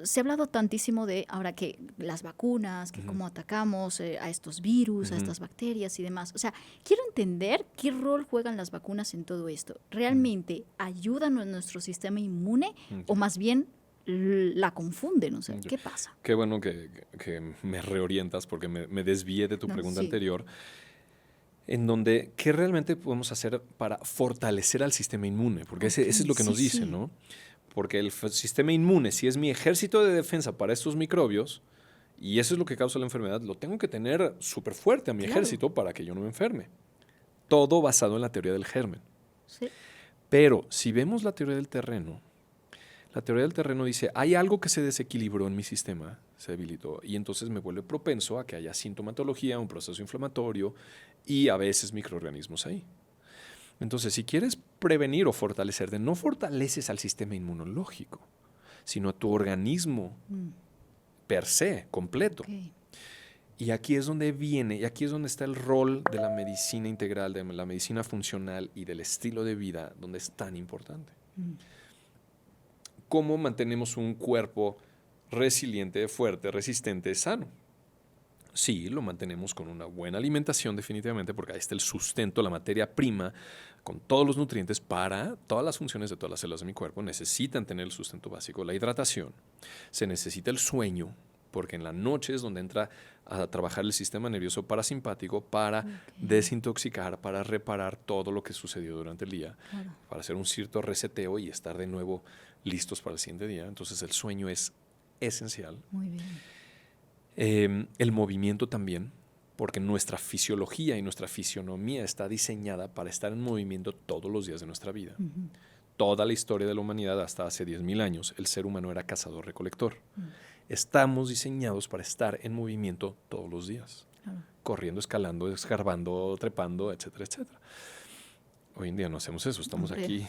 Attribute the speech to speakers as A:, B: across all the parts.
A: se ha hablado tantísimo de ahora que las vacunas, que cómo atacamos a estos virus, a estas bacterias y demás. O sea, quiero entender qué rol juegan las vacunas en todo esto. ¿Realmente ayudan a nuestro sistema inmune o más bien la confunden? O sea, ¿qué pasa?
B: Qué bueno que me reorientas porque me desvié de tu
A: No,
B: pregunta
A: sí.
B: anterior, en donde, ¿qué realmente podemos hacer para fortalecer al sistema inmune? Porque
A: Ok,
B: ese es lo que
A: sí,
B: nos dice,
A: sí.
B: ¿no? Porque el sistema inmune, si es mi ejército de defensa para estos microbios, y eso es lo que causa la enfermedad, lo tengo que tener súper fuerte a mi
A: Claro.
B: ejército para que yo no me enferme. Todo basado en la teoría del germen.
A: Sí.
B: Pero si vemos la teoría del terreno dice, hay algo que se desequilibró en mi sistema, se debilitó, y entonces me vuelve propenso a que haya sintomatología, un proceso inflamatorio y a veces microorganismos ahí. Entonces, si quieres prevenir o fortalecerte, no fortaleces al sistema inmunológico, sino a tu organismo per se, completo.
A: Ok.
B: Y aquí es donde viene, y aquí es donde está el rol de la medicina integral, de la medicina funcional y del estilo de vida, donde es tan importante. ¿Cómo mantenemos un cuerpo resiliente, fuerte, resistente, sano? Sí, lo mantenemos con una buena alimentación definitivamente, porque ahí está el sustento, la materia prima, con todos los nutrientes para todas las funciones de todas las células de mi cuerpo. Necesitan tener el sustento básico, la hidratación. Se necesita el sueño, porque en la noche es donde entra a trabajar el sistema nervioso parasimpático para desintoxicar, para reparar todo lo que sucedió durante el día, para hacer un cierto reseteo y estar de nuevo listos para el siguiente día. Entonces el sueño es esencial.
A: Muy bien.
B: El movimiento también, porque nuestra fisiología y nuestra fisionomía está diseñada para estar en movimiento todos los días de nuestra vida. Toda la historia de la humanidad, hasta hace 10.000 años, el ser humano era cazador-recolector. Estamos diseñados para estar en movimiento todos los días, corriendo, escalando, escarbando, trepando, etcétera, etcétera. Hoy en día no hacemos eso, estamos aquí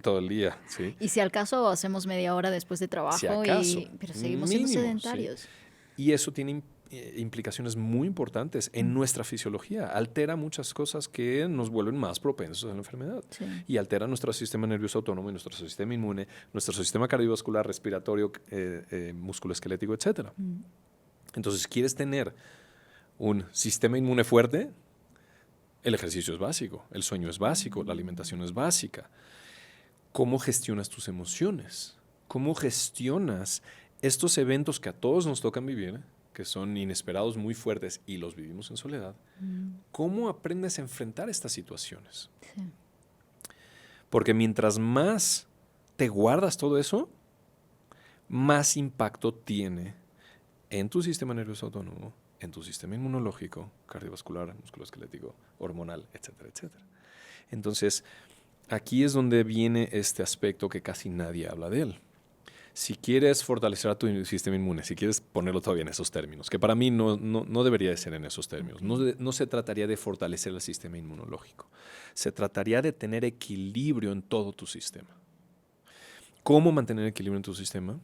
B: todo el día, ¿sí?
A: Y si al caso hacemos media hora después de trabajo,
B: Si acaso,
A: pero seguimos siendo
B: mínimo,
A: sedentarios.
B: ¿sí? Y eso tiene implicaciones muy importantes en nuestra fisiología. Altera muchas cosas que nos vuelven más propensos a la enfermedad.
A: Sí.
B: Y altera nuestro sistema nervioso autónomo, nuestro sistema inmune, nuestro sistema cardiovascular, respiratorio, musculoesquelético, etc. Entonces, ¿quieres tener un sistema inmune fuerte? El ejercicio es básico, el sueño es básico, la alimentación es básica. ¿Cómo gestionas tus emociones? ¿Cómo gestionas estos eventos que a todos nos tocan vivir, que son inesperados, muy fuertes y los vivimos en soledad? ¿Cómo aprendes a enfrentar estas situaciones?
A: Sí.
B: Porque mientras más te guardas todo eso, más impacto tiene en tu sistema nervioso autónomo, en tu sistema inmunológico, cardiovascular, musculoesquelético, hormonal, etcétera, etcétera. Entonces, aquí es donde viene este aspecto que casi nadie habla de él. Si quieres fortalecer a tu sistema inmune, si quieres ponerlo todavía en esos términos, que para mí no debería de ser en esos términos, no se trataría de fortalecer el sistema inmunológico, se trataría de tener equilibrio en todo tu sistema. ¿Cómo mantener equilibrio en tu sistema?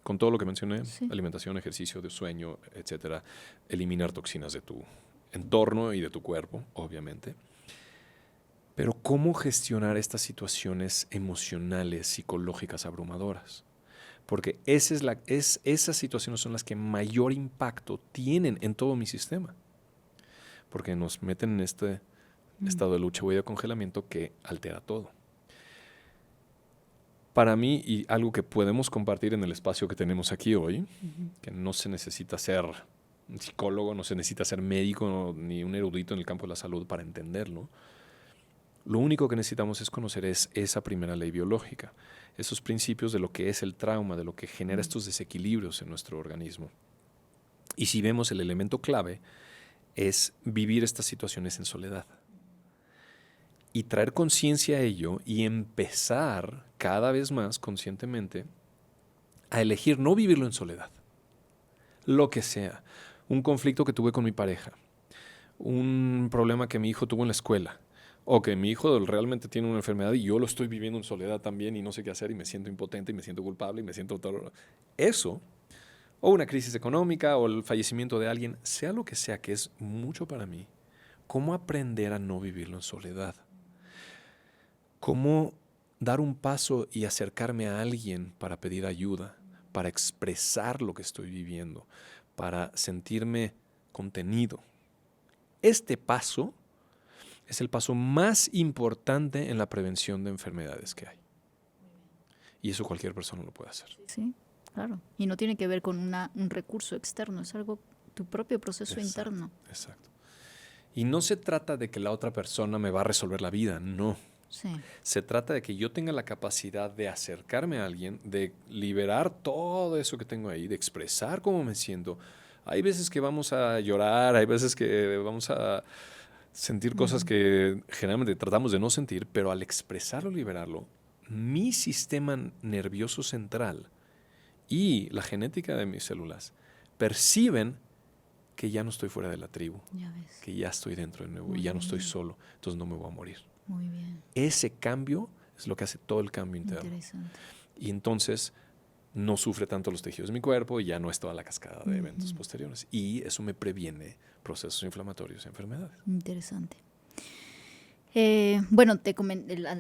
B: Con todo lo que mencioné, alimentación, ejercicio, de sueño, etcétera, eliminar toxinas de tu entorno y de tu cuerpo, obviamente. Pero ¿cómo gestionar estas situaciones emocionales, psicológicas abrumadoras? Porque esas situaciones son las que mayor impacto tienen en todo mi sistema. Porque nos meten en este estado de lucha o de congelamiento que altera todo. Para mí, y algo que podemos compartir en el espacio que tenemos aquí hoy, que no se necesita ser un psicólogo, no se necesita ser médico ni un erudito en el campo de la salud para entenderlo. Lo único que necesitamos es conocer esa primera ley biológica, esos principios de lo que es el trauma, de lo que genera estos desequilibrios en nuestro organismo. Y si vemos, el elemento clave es vivir estas situaciones en soledad. Y traer conciencia a ello y empezar cada vez más conscientemente a elegir no vivirlo en soledad. Lo que sea. Un conflicto que tuve con mi pareja, un problema que mi hijo tuvo en la escuela, o que mi hijo realmente tiene una enfermedad y yo lo estoy viviendo en soledad también y no sé qué hacer y me siento impotente y me siento culpable y me siento todo. Eso, o una crisis económica o el fallecimiento de alguien, sea lo que sea, que es mucho para mí, ¿cómo aprender a no vivirlo en soledad? ¿Cómo dar un paso y acercarme a alguien para pedir ayuda, para expresar lo que estoy viviendo, para sentirme contenido. Este paso es el paso más importante en la prevención de enfermedades que hay. Y eso cualquier persona lo puede hacer.
A: Sí, claro. Y no tiene que ver con un recurso externo, es algo, tu propio proceso interno.
B: Exacto. Y no se trata de que la otra persona me va a resolver la vida, no.
A: Sí.
B: Se trata de que yo tenga la capacidad de acercarme a alguien, de liberar todo eso que tengo ahí, de expresar cómo me siento. Hay veces que vamos a llorar, hay veces que vamos a sentir cosas que generalmente tratamos de no sentir, pero al expresarlo, liberarlo, mi sistema nervioso central y la genética de mis células perciben que ya no estoy fuera de la tribu,
A: Ya ves.
B: que ya estoy dentro de nuevo
A: Muy
B: y ya no estoy
A: bien.
B: solo, entonces no me voy a morir.
A: Muy bien.
B: Ese cambio es lo que hace todo el cambio interno.
A: Interesante.
B: Y entonces no sufre tanto los tejidos de mi cuerpo y ya no es toda la cascada de eventos posteriores. Y eso me previene procesos inflamatorios y enfermedades.
A: Interesante. Bueno,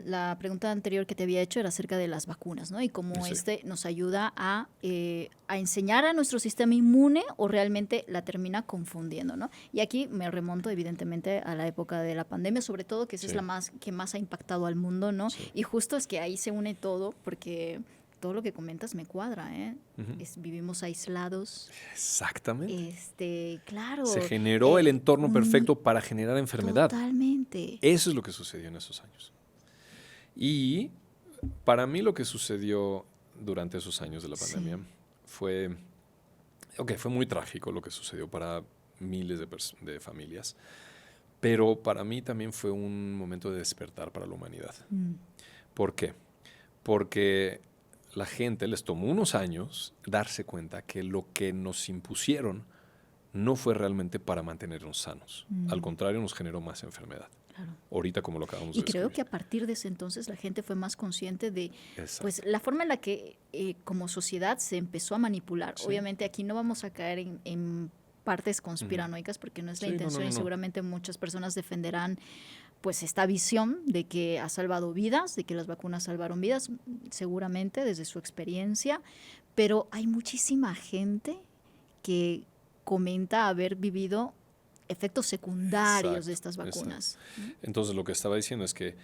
A: la pregunta anterior que te había hecho era acerca de las vacunas, ¿no? Y cómo
B: Sí.
A: nos ayuda a enseñar a nuestro sistema inmune o realmente la termina confundiendo, ¿no? Y aquí me remonto evidentemente a la época de la pandemia, sobre todo que esa es la que más ha impactado al mundo, ¿no?
B: Sí.
A: Y justo es que ahí se une todo porque todo lo que comentas me cuadra, ¿eh? Vivimos aislados.
B: Exactamente.
A: Claro.
B: Se generó el entorno perfecto para generar enfermedad.
A: Totalmente.
B: Eso es lo que sucedió en esos años. Y para mí lo que sucedió durante esos años de la pandemia fue muy trágico lo que sucedió para miles de familias, pero para mí también fue un momento de despertar para la humanidad. ¿Por qué? Porque la gente les tomó unos años darse cuenta que lo que nos impusieron no fue realmente para mantenernos sanos. Al contrario, nos generó más enfermedad.
A: Claro.
B: Ahorita como lo acabamos de
A: describir. Y creo que a
B: describir.
A: partir de ese entonces la gente fue más consciente de
B: Exacto.
A: la forma en la que como sociedad se empezó a manipular.
B: Sí.
A: Obviamente aquí no vamos a caer en partes conspiranoicas porque no es la intención y seguramente muchas personas defenderán pues esta visión de que ha salvado vidas, de que las vacunas salvaron vidas, seguramente desde su experiencia, pero hay muchísima gente que comenta haber vivido efectos secundarios de estas vacunas.
B: Entonces lo que estaba diciendo es que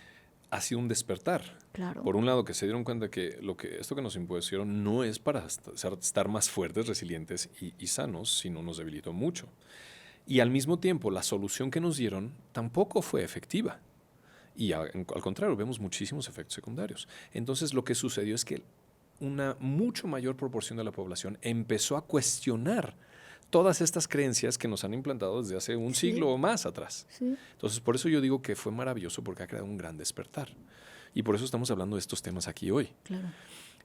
B: ha sido un despertar.
A: Claro.
B: Por un lado, que se dieron cuenta que esto que nos impusieron no es para estar más fuertes, resilientes y sanos, sino nos debilitó mucho. Y al mismo tiempo, la solución que nos dieron tampoco fue efectiva. Y al contrario, vemos muchísimos efectos secundarios. Entonces, lo que sucedió es que una mucho mayor proporción de la población empezó a cuestionar todas estas creencias que nos han implantado desde hace un siglo o más atrás.
A: Sí.
B: Entonces, por eso yo digo que fue maravilloso porque ha creado un gran despertar. Y por eso estamos hablando de estos temas aquí hoy.
A: Claro.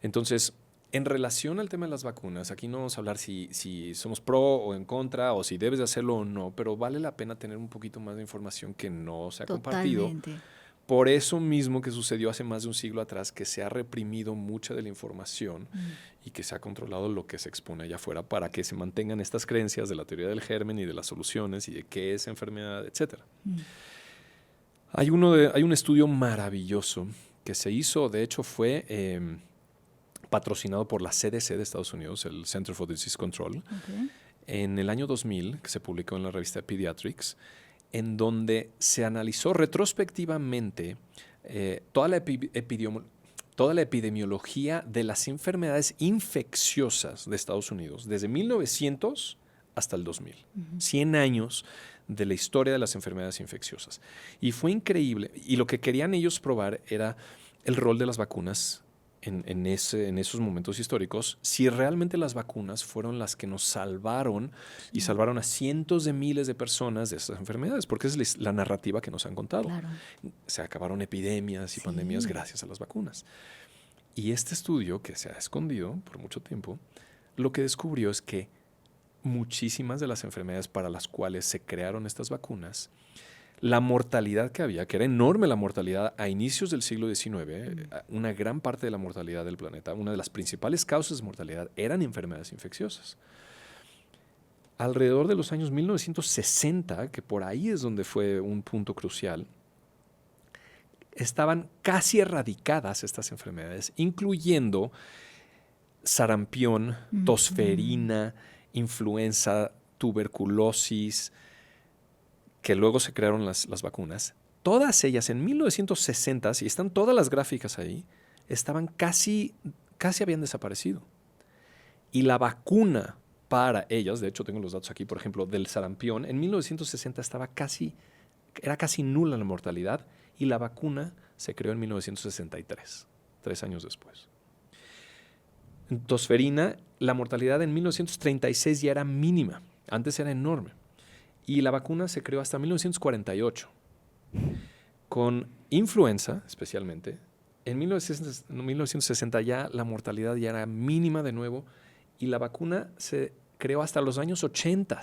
B: Entonces, en relación al tema de las vacunas, aquí no vamos a hablar si somos pro o en contra o si debes de hacerlo o no, pero vale la pena tener un poquito más de información que no se ha compartido. Por eso mismo que sucedió hace más de un siglo atrás, que se ha reprimido mucha de la información y que se ha controlado lo que se expone allá afuera para que se mantengan estas creencias de la teoría del germen y de las soluciones y de qué es enfermedad, etc. Hay un estudio maravilloso que se hizo, de hecho fue patrocinado por la CDC de Estados Unidos, el Center for Disease Control, en el año 2000, que se publicó en la revista Pediatrics, en donde se analizó retrospectivamente toda la epidemiología de las enfermedades infecciosas de Estados Unidos, desde 1900 hasta el 2000. 100 años de la historia de las enfermedades infecciosas. Y fue increíble. Y lo que querían ellos probar era el rol de las vacunas en esos momentos históricos, si realmente las vacunas fueron las que nos salvaron y salvaron a cientos de miles de personas de estas enfermedades, porque es la narrativa que nos han contado.
A: Claro.
B: Se acabaron epidemias y pandemias gracias a las vacunas. Y este estudio, que se ha escondido por mucho tiempo, lo que descubrió es que muchísimas de las enfermedades para las cuales se crearon estas vacunas, la mortalidad que había, que era enorme la mortalidad a inicios del siglo XIX, una gran parte de la mortalidad del planeta, una de las principales causas de mortalidad eran enfermedades infecciosas. Alrededor de los años 1960, que por ahí es donde fue un punto crucial, estaban casi erradicadas estas enfermedades, incluyendo sarampión, tosferina, influenza, tuberculosis, que luego se crearon las vacunas, todas ellas en 1960, y están todas las gráficas ahí, estaban casi habían desaparecido. Y la vacuna para ellas, de hecho tengo los datos aquí, por ejemplo, del sarampión, en 1960 era casi nula la mortalidad, y la vacuna se creó en 1963, 3 años después. En tosferina, la mortalidad en 1936 ya era mínima, antes era enorme. Y la vacuna se creó hasta 1948. Con influenza, especialmente, en 1960 ya la mortalidad ya era mínima de nuevo, y la vacuna se creó hasta los años 80.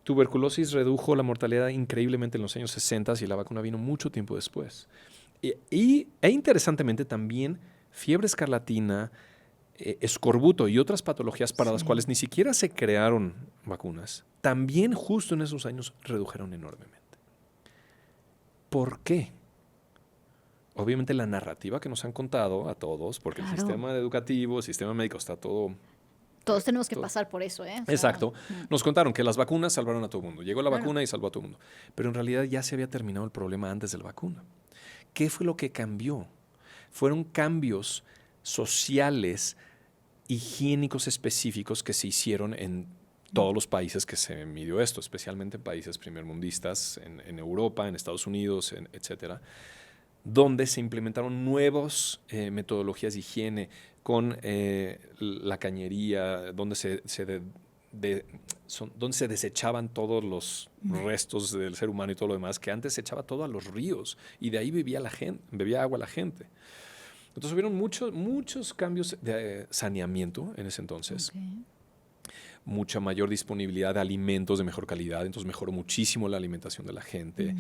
B: Tuberculosis redujo la mortalidad increíblemente en los años 60 y la vacuna vino mucho tiempo después. E interesantemente también fiebre escarlatina, escorbuto y otras patologías para las cuales ni siquiera se crearon vacunas, también justo en esos años redujeron enormemente. ¿Por qué? Obviamente la narrativa que nos han contado a todos, porque el sistema educativo, el sistema médico está todo...
A: Todos tenemos que pasar por eso, ¿eh? O sea,
B: exacto. Nos contaron que las vacunas salvaron a todo el mundo. Llegó la vacuna y salvó a todo el mundo. Pero en realidad ya se había terminado el problema antes de la vacuna. ¿Qué fue lo que cambió? Fueron cambios sociales, higiénicos específicos que se hicieron en todos los países que se midió esto, especialmente en países primermundistas, en Europa, en Estados Unidos, etcétera, donde se implementaron nuevas metodologías de higiene con la cañería, donde donde se desechaban todos los restos del ser humano y todo lo demás, que antes se echaba todo a los ríos y de ahí bebía agua la gente. Entonces hubieron muchos cambios de saneamiento en ese entonces. Mucha mayor disponibilidad de alimentos de mejor calidad, entonces mejoró muchísimo la alimentación de la gente.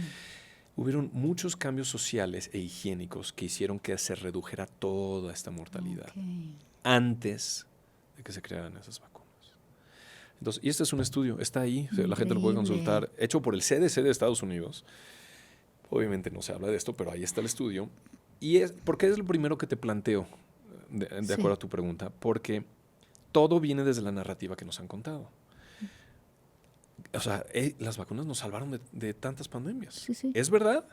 B: Hubieron muchos cambios sociales e higiénicos que hicieron que se redujera toda esta mortalidad antes de que se crearan esas vacunas. Entonces, y este es un estudio, está ahí, la gente lo puede consultar, hecho por el CDC de Estados Unidos. Obviamente no se habla de esto, pero ahí está el estudio. ¿Por qué es lo primero que te planteo, de acuerdo a tu pregunta? Porque todo viene desde la narrativa que nos han contado. O sea, las vacunas nos salvaron de tantas pandemias.
A: Sí.
B: ¿Es verdad?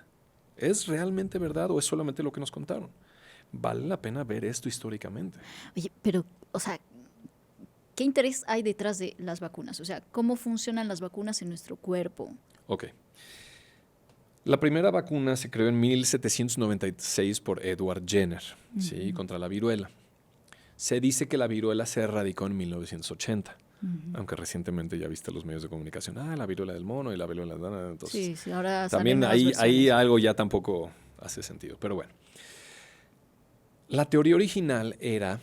B: ¿Es realmente verdad o es solamente lo que nos contaron? Vale la pena ver esto históricamente.
A: Oye, pero, o sea, ¿qué interés hay detrás de las vacunas? O sea, ¿cómo funcionan las vacunas en nuestro cuerpo?
B: Ok. La primera vacuna se creó en 1796 por Edward Jenner, ¿sí? Contra la viruela. Se dice que la viruela se erradicó en 1980. Aunque recientemente ya viste los medios de comunicación, la viruela del mono y la viruela del dana. Entonces,
A: sí, ahora
B: también ahí algo ya tampoco hace sentido. Pero bueno, la teoría original era,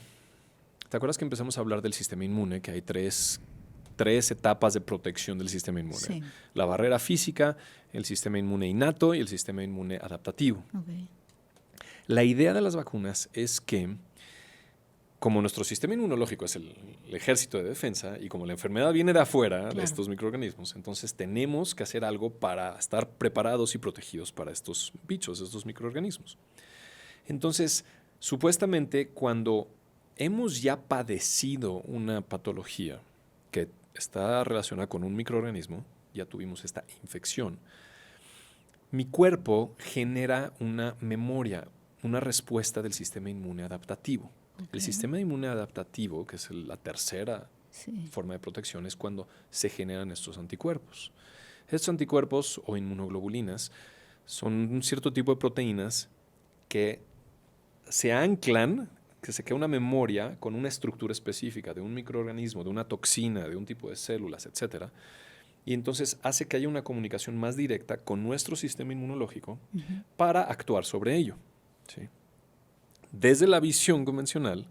B: ¿te acuerdas que empezamos a hablar del sistema inmune? Que hay tres etapas de protección del sistema inmune.
A: Sí.
B: La barrera física, el sistema inmune innato y el sistema inmune adaptativo. La idea de las vacunas es que, como nuestro sistema inmunológico es el ejército de defensa y como la enfermedad viene de afuera, de estos microorganismos, entonces tenemos que hacer algo para estar preparados y protegidos para estos bichos, estos microorganismos. Entonces, supuestamente, cuando hemos ya padecido una patología que está relacionada con un microorganismo, ya tuvimos esta infección, mi cuerpo genera una memoria, una respuesta del sistema inmune adaptativo. El sistema inmune adaptativo, que es la tercera forma de protección, es cuando se generan estos anticuerpos. Estos anticuerpos o inmunoglobulinas son un cierto tipo de proteínas que se anclan, que se queda una memoria con una estructura específica de un microorganismo, de una toxina, de un tipo de células, etc. Y entonces hace que haya una comunicación más directa con nuestro sistema inmunológico para actuar sobre ello. ¿Sí? Desde la visión convencional,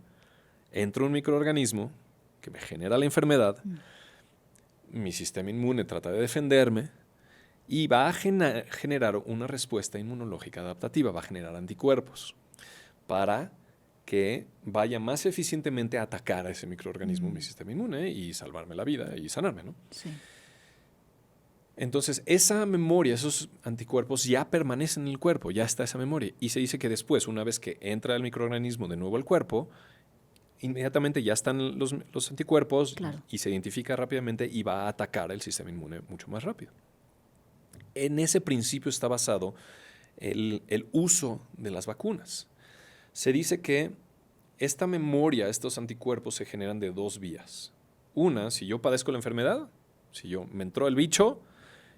B: entra un microorganismo que me genera la enfermedad, mi sistema inmune trata de defenderme y va a generar una respuesta inmunológica adaptativa, va a generar anticuerpos para que vaya más eficientemente a atacar a ese microorganismo, mi sistema inmune, y salvarme la vida y sanarme, ¿no?
A: Sí.
B: Entonces, esa memoria, esos anticuerpos ya permanecen en el cuerpo, ya está esa memoria. Y se dice que después, una vez que entra el microorganismo de nuevo al cuerpo, inmediatamente ya están los anticuerpos
A: Claro.
B: y se identifica rápidamente y va a atacar el sistema inmune mucho más rápido. En ese principio está basado el uso de las vacunas. Se dice que esta memoria, estos anticuerpos se generan de dos vías. Una, si yo padezco la enfermedad, si me entró el bicho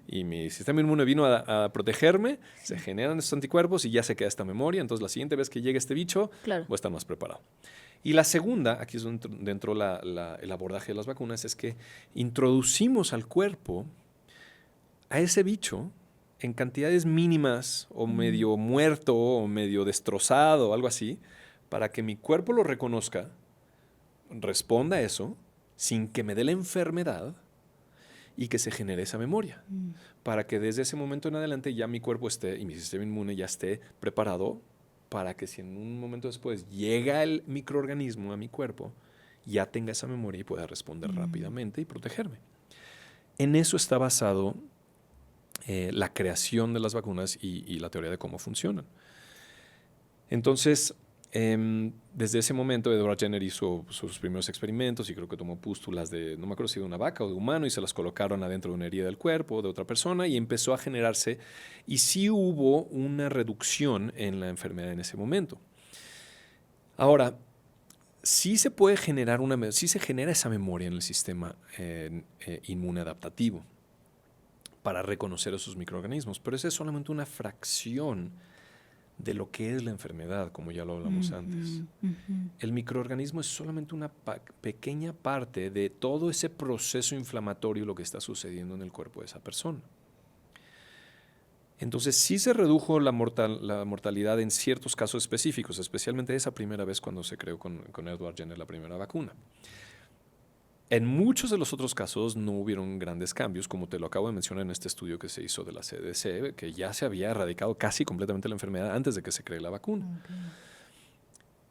B: y mi sistema inmune vino a protegerme, se generan estos anticuerpos y ya se queda esta memoria. Entonces, la siguiente vez que llegue este bicho,
A: Claro.
B: voy a estar más preparado. Y la segunda, aquí es donde dentro el abordaje de las vacunas, es que introducimos al cuerpo a ese bicho en cantidades mínimas o medio muerto o medio destrozado o algo así, para que mi cuerpo lo reconozca, responda a eso, sin que me dé la enfermedad y que se genere esa memoria. Para que desde ese momento en adelante ya mi cuerpo esté y mi sistema inmune ya esté preparado para que si en un momento después llega el microorganismo a mi cuerpo, ya tenga esa memoria y pueda responder rápidamente y protegerme. En eso está basado la creación de las vacunas y la teoría de cómo funcionan. Entonces, desde ese momento, Edward Jenner hizo sus primeros experimentos y creo que tomó pústulas de, no me acuerdo si de una vaca o de humano, y se las colocaron adentro de una herida del cuerpo de otra persona y empezó a generarse, y sí hubo una reducción en la enfermedad en ese momento. Ahora, sí se puede generar sí se genera esa memoria en el sistema inmune adaptativo para reconocer esos microorganismos, pero esa es solamente una fracción de lo que es la enfermedad, como ya lo hablamos antes. El microorganismo es solamente una pequeña parte de todo ese proceso inflamatorio, lo que está sucediendo en el cuerpo de esa persona. Entonces, sí se redujo la mortalidad en ciertos casos específicos, especialmente esa primera vez cuando se creó con Edward Jenner la primera vacuna. En muchos de los otros casos no hubieron grandes cambios, como te lo acabo de mencionar en este estudio que se hizo de la CDC, que ya se había erradicado casi completamente la enfermedad antes de que se cree la vacuna. Okay.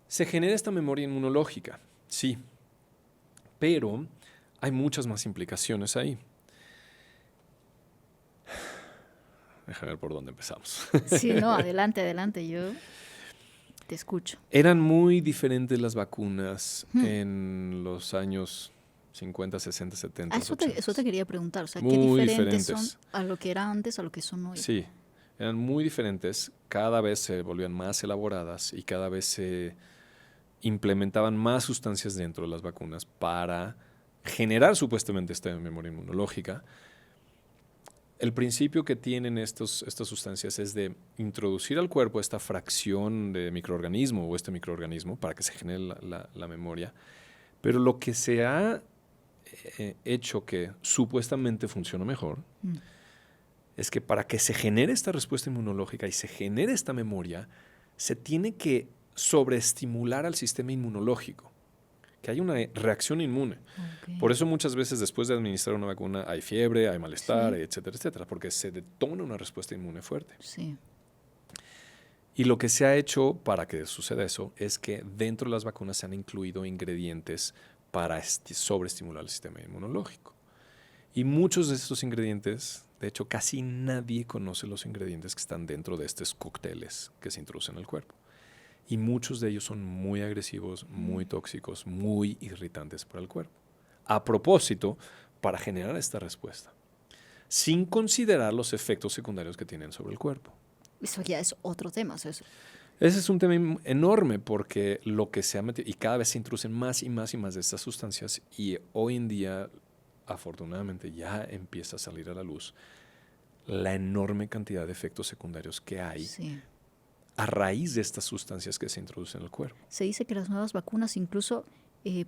B: Se genera esta memoria inmunológica, sí, pero hay muchas más implicaciones ahí. Déjame ver por dónde empezamos.
A: Sí, no, adelante, yo te escucho.
B: Eran muy diferentes las vacunas en los años 50, 60, 70.
A: Eso te quería preguntar, o sea,
B: muy
A: ¿qué diferentes
B: diferentes
A: son a lo que era antes, a lo que son hoy?
B: Sí, eran muy diferentes, cada vez se volvían más elaboradas y cada vez se implementaban más sustancias dentro de las vacunas para generar supuestamente esta memoria inmunológica. El principio que tienen estas sustancias es de introducir al cuerpo esta fracción de microorganismo o este microorganismo para que se genere la memoria, pero lo que se ha hecho que supuestamente funciona mejor es que para que se genere esta respuesta inmunológica y se genere esta memoria, se tiene que sobreestimular al sistema inmunológico, que hay una reacción inmune. Okay. Por eso muchas veces después de administrar una vacuna hay fiebre, hay malestar, sí, etcétera, etcétera, porque se detona una respuesta inmune fuerte.
A: Sí.
B: Y lo que se ha hecho para que suceda eso es que dentro de las vacunas se han incluido ingredientes para sobreestimular el sistema inmunológico. Y muchos de estos ingredientes, de hecho casi nadie conoce los ingredientes que están dentro de estos cócteles que se introducen al cuerpo. Y muchos de ellos son muy agresivos, muy tóxicos, muy irritantes para el cuerpo. A propósito, para generar esta respuesta, sin considerar los efectos secundarios que tienen sobre el cuerpo.
A: Eso ya es otro tema, ¿sí?
B: Ese es un tema enorme porque lo que se ha metido, y cada vez se introducen más y más y más de estas sustancias, y hoy en día, afortunadamente, ya empieza a salir a la luz la enorme cantidad de efectos secundarios que hay a raíz de estas sustancias que se introducen al cuerpo.
A: Se dice que las nuevas vacunas incluso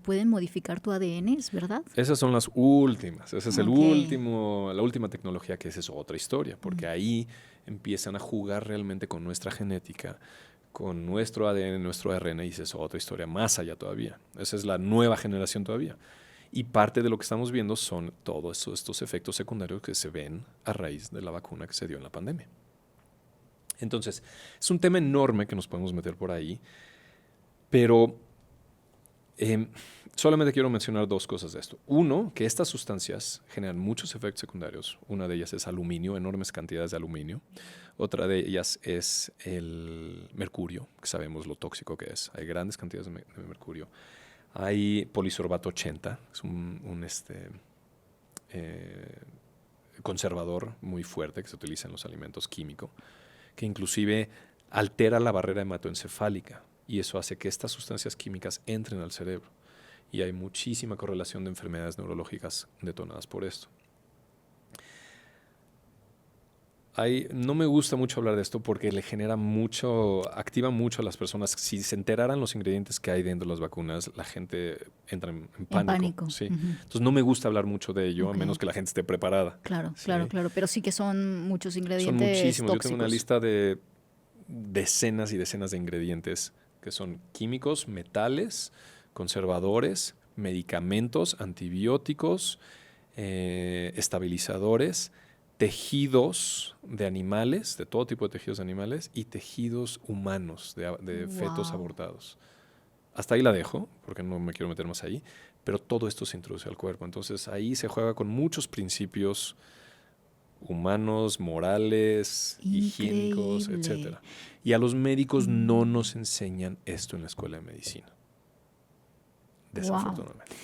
A: pueden modificar tu ADN, ¿es verdad?
B: Esas son las últimas. Esa es la última tecnología, que esa es otra historia, porque ahí empiezan a jugar realmente con nuestra genética, con nuestro ADN, nuestro ARN, y esa es otra historia más allá todavía. Esa es la nueva generación todavía. Y parte de lo que estamos viendo son todos estos efectos secundarios que se ven a raíz de la vacuna que se dio en la pandemia. Entonces, es un tema enorme que nos podemos meter por ahí, pero Solamente quiero mencionar dos cosas de esto. Uno, que estas sustancias generan muchos efectos secundarios. Una de ellas es aluminio, enormes cantidades de aluminio. Otra de ellas es el mercurio, que sabemos lo tóxico que es. Hay grandes cantidades de mercurio. Hay polisorbato 80, es un conservador muy fuerte que se utiliza en los alimentos químicos, que inclusive altera la barrera hematoencefálica y eso hace que estas sustancias químicas entren al cerebro. Y hay muchísima correlación de enfermedades neurológicas detonadas por esto. No me gusta mucho hablar de esto porque le genera activa mucho a las personas. Si se enteraran los ingredientes que hay dentro de las vacunas, la gente entra en pánico. Sí. Entonces no me gusta hablar mucho de ello, a menos que la gente esté preparada.
A: Claro,
B: ¿sí?
A: claro. Pero sí que son muchos ingredientes
B: Son muchísimos.
A: tóxicos.
B: Yo tengo una lista de decenas y decenas de ingredientes que son químicos, metales, conservadores, medicamentos, antibióticos, estabilizadores, tejidos de animales, de todo tipo de tejidos de animales y tejidos humanos de fetos abortados. Hasta ahí la dejo, porque no me quiero meter más ahí, pero todo esto se introduce al cuerpo. Entonces ahí se juega con muchos principios humanos, morales, higiénicos, etc. Y a los médicos no nos enseñan esto en la escuela de medicina. Desafortunadamente.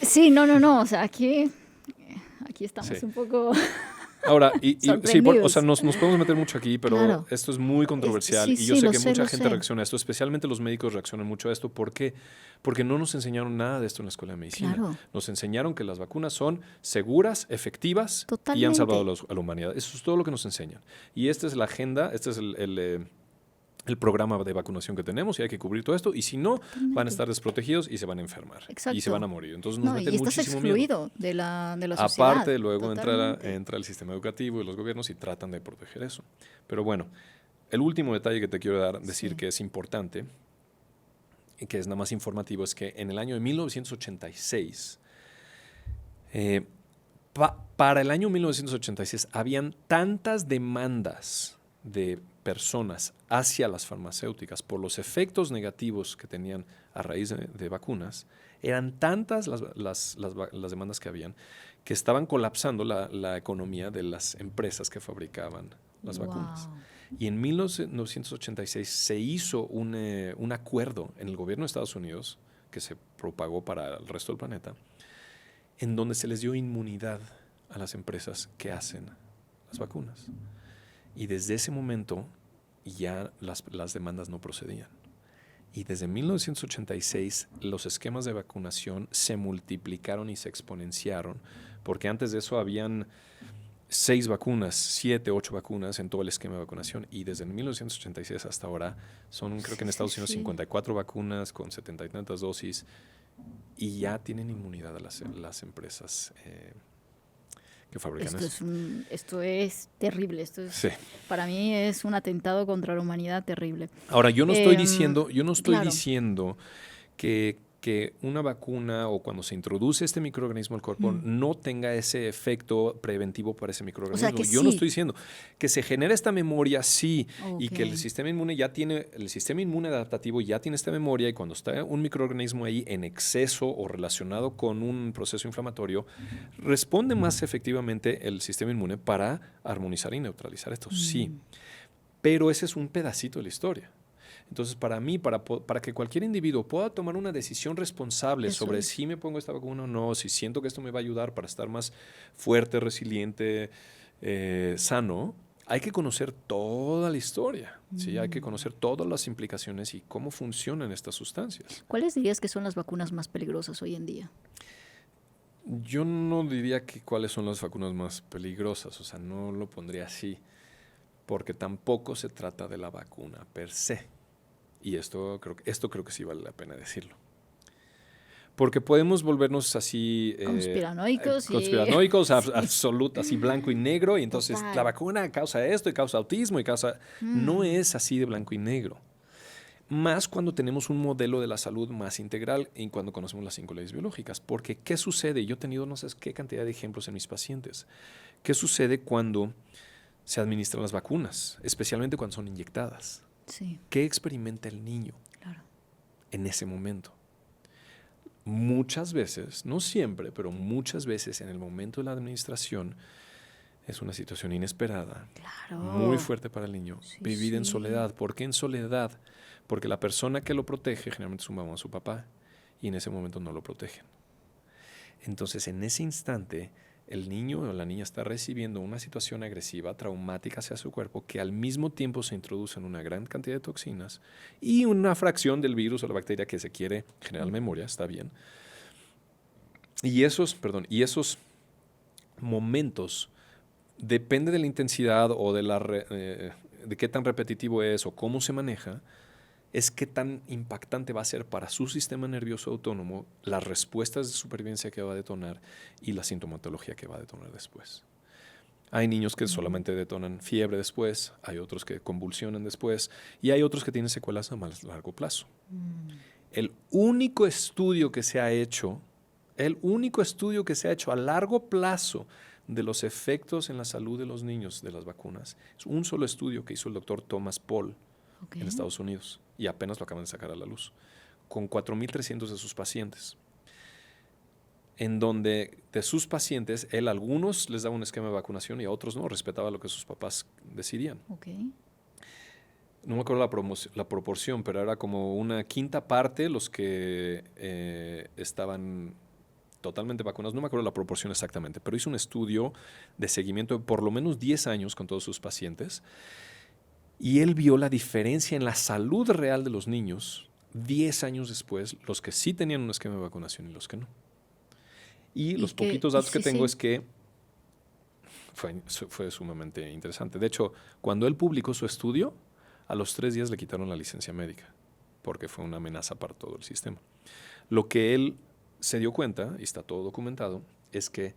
A: Sí, no. O sea, aquí estamos un poco...
B: Ahora, sí, o sea, nos podemos meter mucho aquí, pero esto es muy controversial y yo sé que mucha gente reacciona a esto, especialmente los médicos reaccionan mucho a esto. ¿Por qué? Porque no nos enseñaron nada de esto en la escuela de medicina.
A: Claro.
B: Nos enseñaron que las vacunas son seguras, efectivas y han salvado a la humanidad. Eso es todo lo que nos enseñan. Y esta es la agenda, este es el programa de vacunación que tenemos y hay que cubrir todo esto y si no, van a estar desprotegidos y se van a enfermar.
A: Exacto.
B: Y se van a morir. Entonces nos meten muchísimo miedo.
A: Y estás excluido de la sociedad.
B: Aparte, luego entra el sistema educativo y los gobiernos y tratan de proteger eso. Pero bueno, el último detalle que te quiero decir que es importante y que es nada más informativo es que en el año de 1986, para el año 1986 habían tantas demandas de personas hacia las farmacéuticas por los efectos negativos que tenían a raíz de vacunas, eran tantas las demandas que habían que estaban colapsando la economía de las empresas que fabricaban las vacunas. Y en 1986 se hizo un acuerdo en el gobierno de Estados Unidos que se propagó para el resto del planeta, en donde se les dio inmunidad a las empresas que hacen las vacunas. Y desde ese momento ya las demandas no procedían. Y desde 1986 los esquemas de vacunación se multiplicaron y se exponenciaron, porque antes de eso habían 6 vacunas, 7, 8 vacunas en todo el esquema de vacunación. Y desde 1986 hasta ahora son, creo que en Estados Unidos, 54 vacunas con 70 y tantas dosis. Y ya tienen inmunidad a las empresas que fabrican eso.
A: Esto es terrible. Para mí es un atentado contra la humanidad terrible.
B: Ahora, yo no estoy diciendo que una vacuna o cuando se introduce este microorganismo al cuerpo no tenga ese efecto preventivo para ese microorganismo.
A: O sea,
B: yo no estoy diciendo que se genera esta memoria, sí, y que el sistema inmune adaptativo ya tiene esta memoria y cuando está un microorganismo ahí en exceso o relacionado con un proceso inflamatorio, responde más efectivamente el sistema inmune para armonizar y neutralizar esto, sí. Pero ese es un pedacito de la historia. Entonces, para mí, para que cualquier individuo pueda tomar una decisión responsable sobre si me pongo esta vacuna o no, si siento que esto me va a ayudar para estar más fuerte, resiliente, sano, hay que conocer toda la historia, ¿sí? Hay que conocer todas las implicaciones y cómo funcionan estas sustancias.
A: ¿Cuáles dirías que son las vacunas más peligrosas hoy en día?
B: Yo no diría que cuáles son las vacunas más peligrosas, o sea, no lo pondría así, porque tampoco se trata de la vacuna per se. Y esto creo que sí vale la pena decirlo. Porque podemos volvernos así... conspiranoicos, absolutos, así blanco y negro. Y entonces la vacuna causa esto y causa autismo y causa... No es así de blanco y negro. Más cuando tenemos un modelo de la salud más integral y cuando conocemos las 5 leyes biológicas. Porque, ¿qué sucede? Yo he tenido no sé qué cantidad de ejemplos en mis pacientes. ¿Qué sucede cuando se administran las vacunas? Especialmente cuando son inyectadas.
A: Sí.
B: ¿Qué experimenta el niño?
A: Claro.
B: en ese momento. Muchas veces, no siempre, pero muchas veces en el momento de la administración es una situación inesperada,
A: Claro.
B: muy fuerte para el niño,
A: Sí,
B: vivir en
A: sí.
B: soledad. ¿Por qué en soledad? Porque la persona que lo protege generalmente es su mamá o su papá y en ese momento no lo protegen. Entonces, en ese instante, el niño o la niña está recibiendo una situación agresiva, traumática hacia su cuerpo, que al mismo tiempo se introducen una gran cantidad de toxinas y una fracción del virus o la bacteria que se quiere generar memoria, está bien. Y esos momentos, depende de la intensidad o de qué tan repetitivo es o cómo se maneja, es qué tan impactante va a ser para su sistema nervioso autónomo las respuestas de supervivencia que va a detonar y la sintomatología que va a detonar después. Hay niños que solamente detonan fiebre después, hay otros que convulsionan después y hay otros que tienen secuelas a más largo plazo. El único estudio que se ha hecho a largo plazo de los efectos en la salud de los niños de las vacunas es un solo estudio que hizo el doctor Thomas Paul en Estados Unidos y apenas lo acaban de sacar a la luz, con 4.300 de sus pacientes, en donde de sus pacientes, él a algunos les daba un esquema de vacunación y a otros no, respetaba lo que sus papás decidían. No me acuerdo la proporción, pero era como una quinta parte los que estaban totalmente vacunados. No me acuerdo la proporción exactamente, pero hizo un estudio de seguimiento de por lo menos 10 años con todos sus pacientes y él vio la diferencia en la salud real de los niños 10 años después, los que sí tenían un esquema de vacunación y los que no. Y los poquitos datos que tengo es que fue sumamente interesante. De hecho, cuando él publicó su estudio, a los 3 días le quitaron la licencia médica, porque fue una amenaza para todo el sistema. Lo que él se dio cuenta, y está todo documentado, es que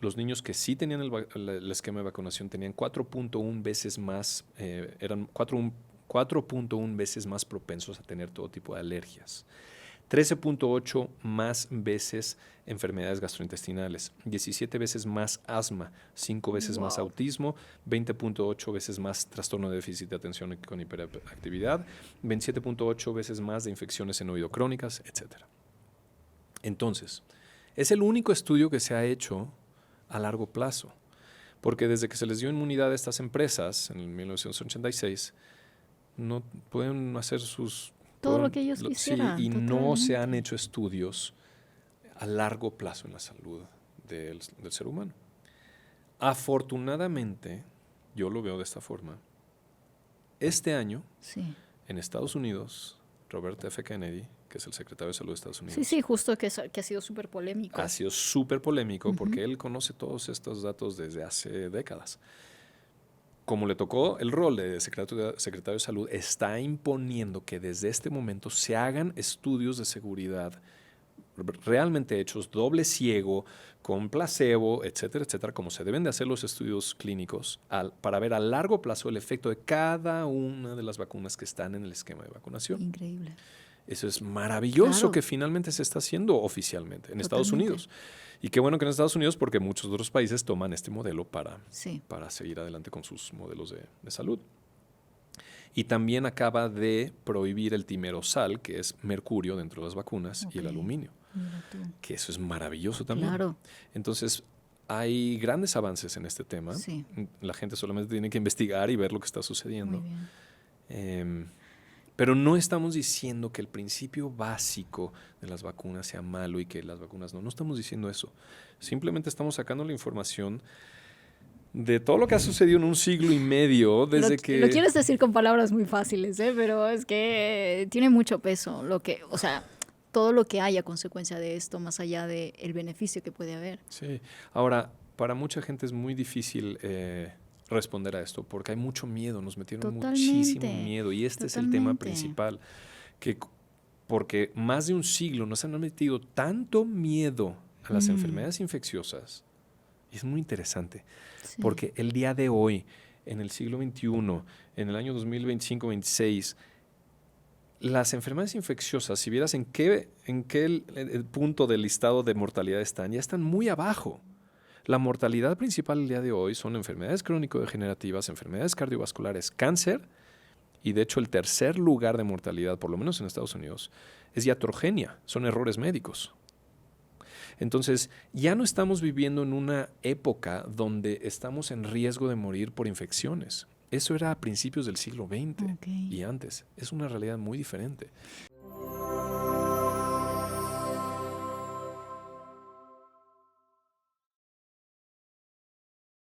B: los niños que sí tenían el esquema de vacunación tenían 4.1 veces más, eran 4.1 veces más propensos a tener todo tipo de alergias. 13.8 más veces enfermedades gastrointestinales, 17 veces más asma, 5 veces más autismo, 20.8 veces más trastorno de déficit de atención con hiperactividad, 27.8 veces más de infecciones en oído crónicas, etc. Entonces, es el único estudio que se ha hecho a largo plazo, porque desde que se les dio inmunidad a estas empresas en 1986, no pueden hacer
A: todo lo que ellos quisieran.
B: Sí, y no se han hecho estudios a largo plazo en la salud del ser humano. Afortunadamente, yo lo veo de esta forma, este año, en Estados Unidos, Robert F. Kennedy, que es el secretario de Salud de Estados Unidos.
A: Sí, justo que ha sido súper polémico.
B: Ha sido súper polémico porque él conoce todos estos datos desde hace décadas. Como le tocó el rol de secretario de Salud, está imponiendo que desde este momento se hagan estudios de seguridad realmente hechos, doble ciego, con placebo, etcétera, etcétera, como se deben de hacer los estudios clínicos para ver a largo plazo el efecto de cada una de las vacunas que están en el esquema de vacunación.
A: Increíble.
B: Eso es maravilloso que finalmente se está haciendo oficialmente en Estados Unidos. Y qué bueno que en Estados Unidos, porque muchos otros países toman este modelo para seguir adelante con sus modelos de salud. Y también acaba de prohibir el timerosal, que es mercurio dentro de las vacunas, y el aluminio. Que eso es maravilloso también.
A: Claro.
B: Entonces, hay grandes avances en este tema. La gente solamente tiene que investigar y ver lo que está sucediendo.
A: Muy bien.
B: Pero no estamos diciendo que el principio básico de las vacunas sea malo y que las vacunas no. No estamos diciendo eso. Simplemente estamos sacando la información de todo lo que ha sucedido en un siglo y medio desde que...
A: Lo quieres decir con palabras muy fáciles, pero es que tiene mucho peso. Todo lo que haya consecuencia de esto, más allá del beneficio que puede haber.
B: Sí. Ahora, para mucha gente es muy difícil responder a esto porque hay mucho miedo, nos metieron muchísimo miedo y este es el tema principal, porque más de un siglo nos han metido tanto miedo a las enfermedades infecciosas. Es muy interesante porque el día de hoy, en el siglo XXI, en el año 2025-26, las enfermedades infecciosas, si vieras en qué el punto del listado de mortalidad están, ya están muy abajo. La mortalidad principal el día de hoy son enfermedades crónico-degenerativas, enfermedades cardiovasculares, cáncer Y de hecho el tercer lugar de mortalidad, por lo menos en Estados Unidos, es iatrogenia, son errores médicos. Entonces, ya no estamos viviendo en una época donde estamos en riesgo de morir por infecciones. Eso era a principios del siglo XX y antes. Es una realidad muy diferente.